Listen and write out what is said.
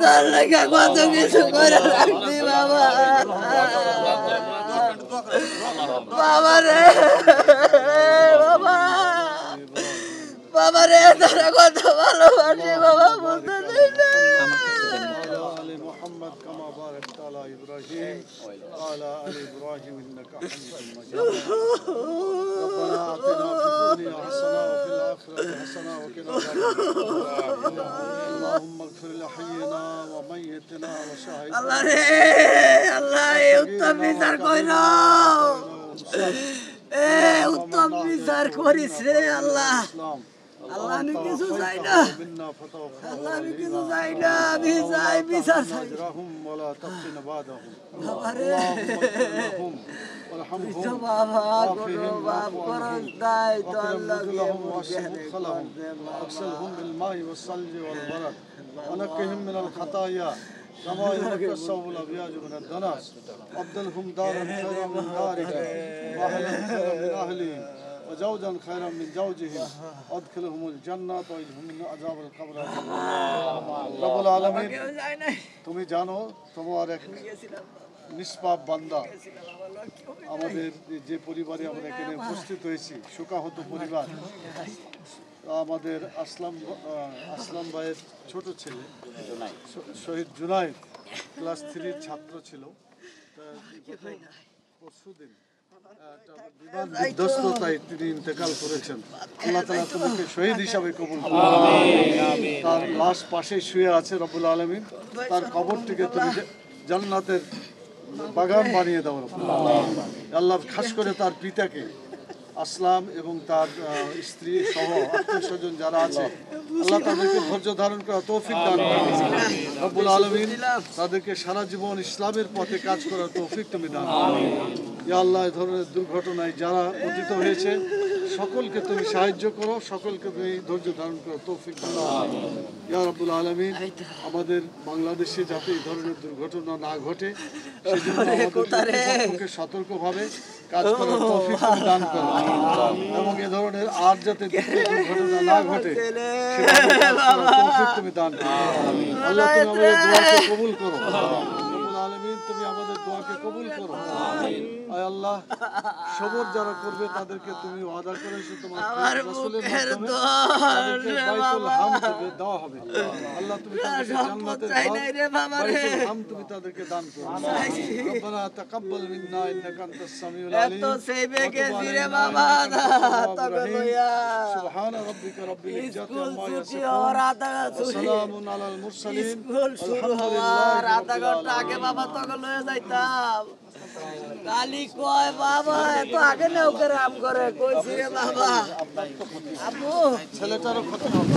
তার লেখা কত কিছু করে রাখছি বাবা। বাবা রে বাবা, বাবা রে তারা কত ভালোবাসে বাবা বলতে চাই না। محمد كما باركت على إبراهيم وعلى آل إبراهيم إنك حميد مجيد. ربنا آتنا في الدنيا حسنة وفي الآخرة حسنة وقنا عذاب النار. اللهم اغفر لحينا وميتنا وشاهدنا. আল্লাহ রে আল্লাহ উত্তম বিচার কইরো, উত্তম বিচার করিস রে আল্লাহ। আল্লাহ আমি কিছু চাই না, আল্লাহ আমি কিছু চাই না, আমি চাই বিচার চাই। বাবা কোনো বাপ করস নাই তো আল্লাহ واغسلهم بالماء والثلج والبرد ونقهم من الخطايا كما ينقى الثوب الأبيض من الدنس وابدلهم دارا خيرا من دارهم وأهلا خيرا من أهلهم وزوجا خيرا من زوجهم وادخلهم الجنة وإلهم من عذاب القبر. رب العالمين তুমি জানো তোমার এক নিষ্পাপ বান্দা আমাদের যে পরিবারে আমরা এখানে উপস্থিত হয়েছি, শোকাহত পরিবার, আমাদের আসলাম ভাইয়ের ছোট ছেলে শহীদ জুনায়েদ ক্লাস 3 ছাত্র ছিল। পরশুদিন বিধ্বস্ততায় তিনি ইন্তেকাল করেছেন। আল্লাহ তাআলা তোমাকে শহীদ হিসাবে কবুল করুন। তার লাশ পাশে শুয়ে আছে রব্বুল আলামিন, তার কবরটিকে তুমি জান্নাতের বাগান বানিয়ে দাও আল্লাহ। খাস করে তার পিতাকে আসলাম এবং তার স্ত্রী সহ আত্মীয় স্বজন যারা আছে আল্লাহ তাদেরকে ধৈর্য ধারণ করা তৌফিক দান করুন রব্বুল আলামিন। তাদেরকে সারা জীবন ইসলামের পথে কাজ করার তৌফিক তুমি দান করো ইয়া আল্লাহ। এই ধরনের দুর্ঘটনায় যারা পতিত হয়েছে সকলকে তুমি সাহায্য করো, সকলকে তুমি ধৈর্য ধারণ করো তৌফিক দান ইয়া রব্বুল আলামিন। আমাদের বাংলাদেশে যাতে এই ধরনের দুর্ঘটনা না ঘটে সেজন্য আমাদেরকে সতর্কভাবে কাজ করার তৌফিক তুমি দান করো এবং এ ধরনের আর যাতে দুর্ঘটনা না ঘটে তৌফিক তুমি দান করো আল্লাহ। তুমি আমাদের দোয়াকে কবুল করো রব্বুল আলামিন, তুমি আমাদের দোয়াকে কবুল করো আয় আল্লাহ। সবর যারা করবে তাদেরকে তুমি ওয়াদা করেছো তোমার রাসূলের মাধ্যমে তাদেরকে বাইতুল হামদ দেওয়া হবে আল্লাহ। তুমি তাদেরকে জান্নাতের বাইতুল হামদ তুমি তাদেরকে দান করো। রব্বানা তাকাব্বাল মিন্না ইন্নাকা আনতাস সামিউল আলিম। তো সেইবে গেছি রে বাবা তবে লইয়া সুবহানা রাব্বিকা রাব্বিল ইজ্জাতি আম্মা ছুটি ইয়াসিফুন হওয়ার আধা সালামুন আলাল মুরসালিন। স্কুল শুরু হওয়ার আধা ঘন্টা আগে বাবা তখন লয়ে যাইতাম। কালি কয় বাবা এত আগে নেও করে আম করে কইছি রে বাবা আব্বু ছেলেটারও ক্ষতি হবে।